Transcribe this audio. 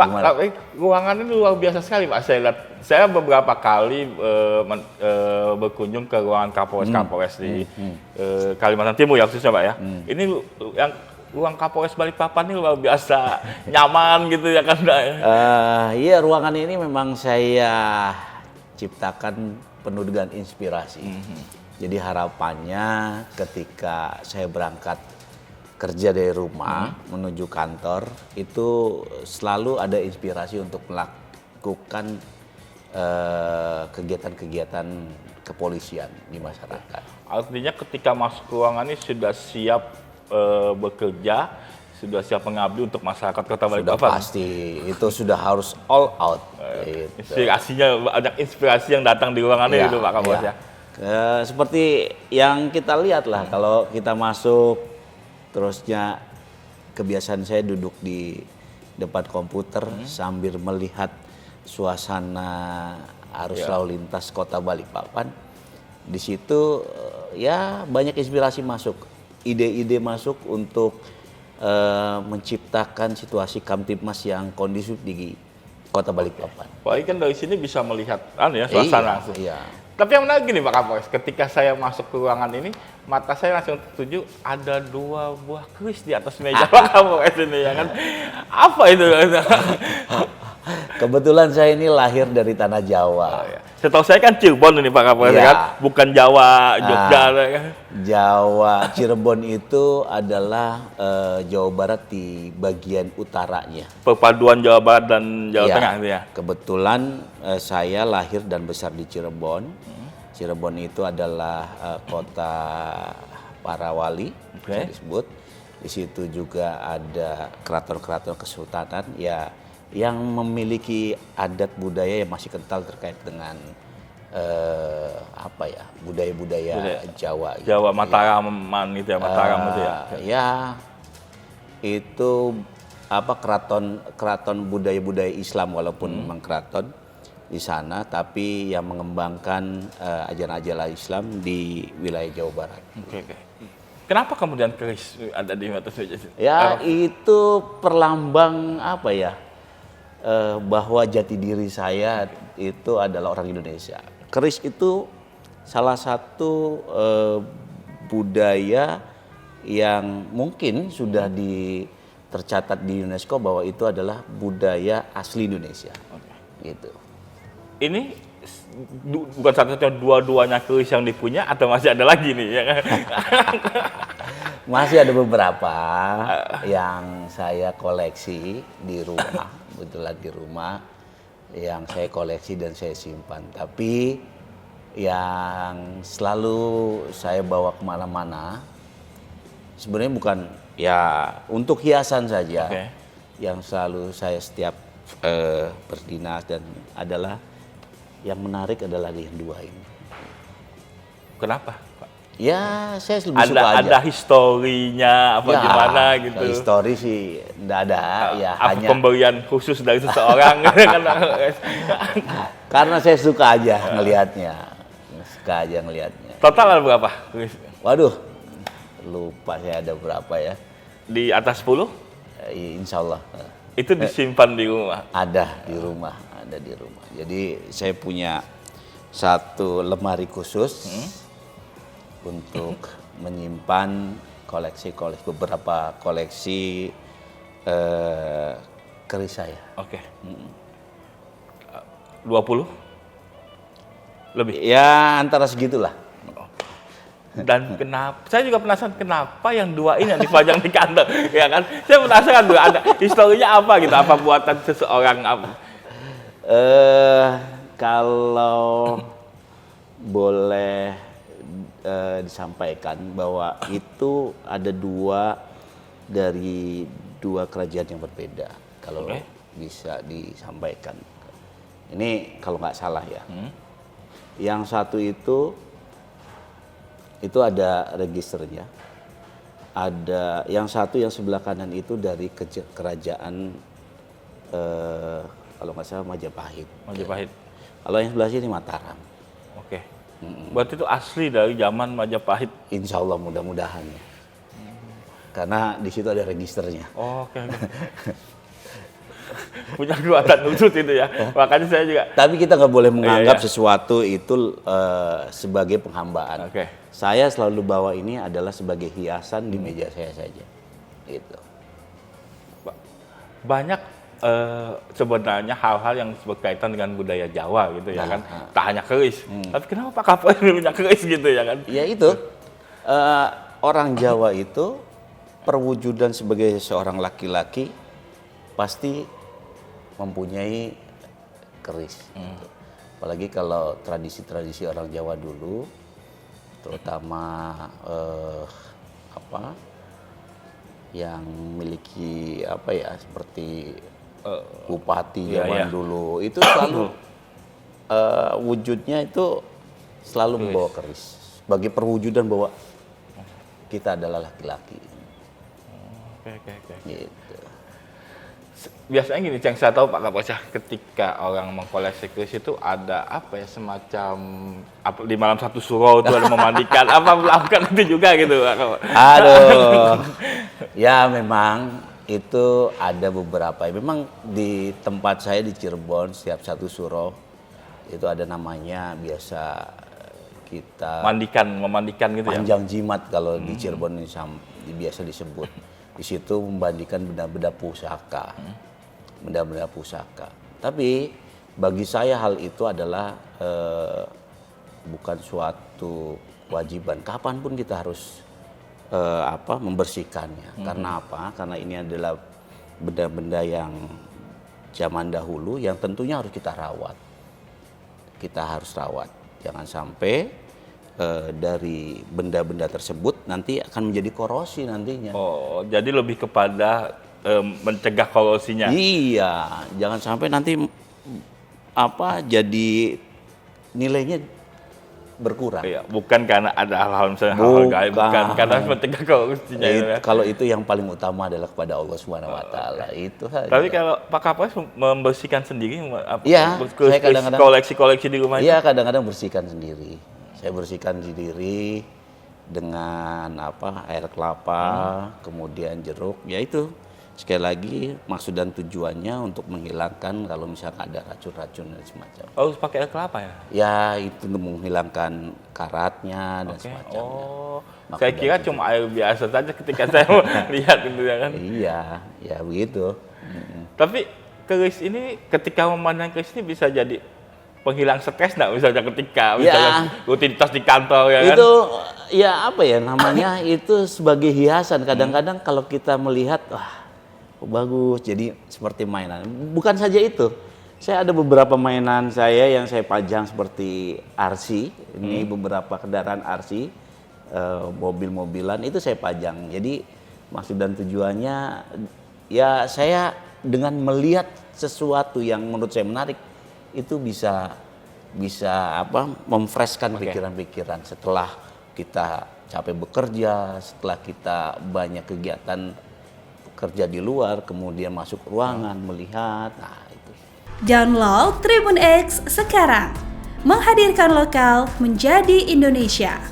Pak, ruangan ini luar biasa sekali Pak. Saya lihat, saya beberapa kali berkunjung ke ruangan Kapolres di Kalimantan Timur ya khususnya Pak ya. Ini yang ruang Kapolres Balikpapan ini luar biasa nyaman gitu ya kan. Iya, ruangan ini memang saya ciptakan penuh dengan inspirasi. Jadi harapannya ketika saya berangkat kerja dari rumah menuju kantor itu selalu ada inspirasi untuk melakukan kegiatan-kegiatan kepolisian di masyarakat. Artinya ketika masuk ke ruangan ini sudah siap bekerja, sudah siap mengabdi untuk masyarakat Kota Balikpapan. Sudah pasti, itu sudah harus all out. Inspirasinya, banyak inspirasi yang datang di ruangan ini itu Pak Kapolres ya. Seperti yang kita lihat lah, kalau kita masuk, terusnya kebiasaan saya duduk di depan komputer sambil melihat suasana arus lalu lintas Kota Balikpapan. Di situ ya banyak inspirasi masuk, ide-ide masuk untuk menciptakan situasi Kamtibmas yang kondusif di Kota Balikpapan. Wah, ini kan dari sini bisa melihat suasana langsung. Iya. Tapi yang menarik gini Pak Kapolres, ketika saya masuk ke ruangan ini, mata saya langsung tertuju ada 2 buah keris di atas meja Pak Kapolres ini ya kan. Apa itu? Kebetulan saya ini lahir dari tanah Jawa. Setahu saya kan Cirebon ini Pak Kapolres kan, bukan Jawa, Jogja kan. Jawa, Cirebon itu adalah Jawa Barat di bagian utaranya. Perpaduan Jawa Barat dan Jawa Tengah itu ya. Kebetulan saya lahir dan besar di Cirebon. Cirebon itu adalah kota para wali, disebut. Di situ juga ada keraton-keraton kesultanan ya yang memiliki adat budaya yang masih kental terkait dengan budaya-budaya Jawa. Jawa Mataraman gitu ya, Mataram itu ya. Ya itu keraton budaya-budaya Islam walaupun memang keraton di sana, tapi yang mengembangkan ajaran-ajaran Islam di wilayah Jawa Barat. Oke. Kenapa kemudian keris ada di atas meja? Ya itu perlambang bahwa jati diri saya itu adalah orang Indonesia. Keris itu salah satu budaya yang mungkin sudah tercatat di UNESCO bahwa itu adalah budaya asli Indonesia. Gitu. Ini bukan satu-satunya, dua-duanya keris yang dipunya atau masih ada lagi nih? Ya? Masih ada beberapa yang saya koleksi di rumah, kebetulan di rumah yang saya koleksi dan saya simpan. Tapi yang selalu saya bawa kemana-mana, sebenarnya bukan ya untuk hiasan saja, yang selalu saya setiap berdinas dan adalah yang menarik adalah yang 2 ini. Kenapa, Pak? Ya, saya lebih suka aja. Ada historinya apa gimana gitu? Histori sih enggak ada, hanya pemberian khusus dari seseorang. Karena saya suka aja ngelihatnya. Total ada berapa? Waduh, lupa saya ada berapa ya. Di atas 10? Insya Allah. Itu disimpan di rumah? Ada di rumah. Jadi saya punya satu lemari khusus untuk menyimpan beberapa koleksi keris saya. Oke. 20? Lebih? Ya antara segitulah. Dan saya juga penasaran kenapa yang 2 ini yang dipajang di kantor, ya kan? Saya penasaran tuh ada historinya apa gitu, apa buatan seseorang apa? Kalau boleh disampaikan bahwa itu ada 2 dari 2 kerajaan yang berbeda. Kalau bisa disampaikan, ini kalau nggak salah ya. Yang satu itu ada registernya. Ada yang satu yang sebelah kanan itu dari kerajaan kalau nggak salah Majapahit. Kalau yang sebelah sini Mataram. Oke. Berarti itu asli dari zaman Majapahit. Insya Allah mudah-mudahan. Karena di situ ada registernya. Oke. punya kekuatan khusus itu ya. Makanya saya juga. Tapi kita nggak boleh menganggap Iya. sesuatu itu sebagai penghambaan. Oke. Saya selalu bawa ini adalah sebagai hiasan di meja saya saja. Gitu. Banyak sebenarnya hal-hal yang berkaitan dengan budaya Jawa gitu ya kan. Tak hanya keris. Tapi kenapa Pak Kapolres punya keris gitu ya kan? Ya itu, orang Jawa itu perwujudan sebagai seorang laki-laki pasti mempunyai keris. Gitu. Apalagi kalau tradisi-tradisi orang Jawa dulu, terutama yang memiliki seperti bupati zaman dulu itu selalu wujudnya itu selalu membawa keris sebagai perwujudan bahwa kita adalah laki-laki. Oke. Gitu. Biasanya gini, yang saya tahu Pak Kapolres, ketika orang mengkoleksi keris itu ada semacam di malam satu suro itu ada memandikan, melakukan itu juga gitu Pak Kapolres? Aduh, ya memang itu ada beberapa. Memang di tempat saya di Cirebon setiap satu suro itu ada namanya biasa kita memandikan gitu ya. panjang jimat kalau di Cirebon ini biasa disebut. Di situ memandikan benda-benda pusaka. Benda-benda pusaka. Tapi bagi saya hal itu adalah bukan suatu kewajiban. Kapanpun kita harus membersihkannya. Karena apa? Karena ini adalah benda-benda yang zaman dahulu yang tentunya harus kita rawat. Kita harus rawat. Jangan sampai dari benda-benda tersebut nanti akan menjadi korosi nantinya. Oh, jadi lebih kepada mencegah korosinya. Iya, jangan sampai nanti jadi nilainya berkurang. Iya, bukan karena ada hal-hal misalnya hal-hal gaib, bukan karena mencegah korosinya. Ya. Kalau itu yang paling utama adalah kepada Allah Subhanahu wa taala. Itu saja. Tapi kalau Pak Kapolres membersihkan sendiri Iya, saya kadang-kadang koleksi-koleksi di rumah Iya, kadang-kadang bersihkan sendiri. Saya bersihkan sendiri dengan air kelapa, kemudian jeruk. Ya itu sekali lagi maksud dan tujuannya untuk menghilangkan kalau misalkan ada racun-racun dan semacam. Oh, harus pakai air kelapa ya? Ya itu untuk menghilangkan karatnya dan semacamnya. Oh, saya kira cuma air biasa saja ketika saya lihat gitu ya kan? Iya, ya begitu. Tapi keris ini ketika memandang keris ini bisa jadi penghilang stres nggak, misalnya ketika rutinitas di kantor ya kan? Itu namanya itu sebagai hiasan. Kadang-kadang kalau kita melihat bagus, jadi seperti mainan. Bukan saja itu, saya ada beberapa mainan saya yang saya pajang seperti RC. Ini beberapa kendaraan RC, mobil-mobilan itu saya pajang. Jadi maksud dan tujuannya ya saya dengan melihat sesuatu yang menurut saya menarik itu bisa memfreshkan pikiran-pikiran setelah kita capek bekerja, setelah kita banyak kegiatan kerja di luar, kemudian masuk ruangan melihat. Nah, itu. Download Tribun X sekarang. Menghadirkan lokal menjadi Indonesia.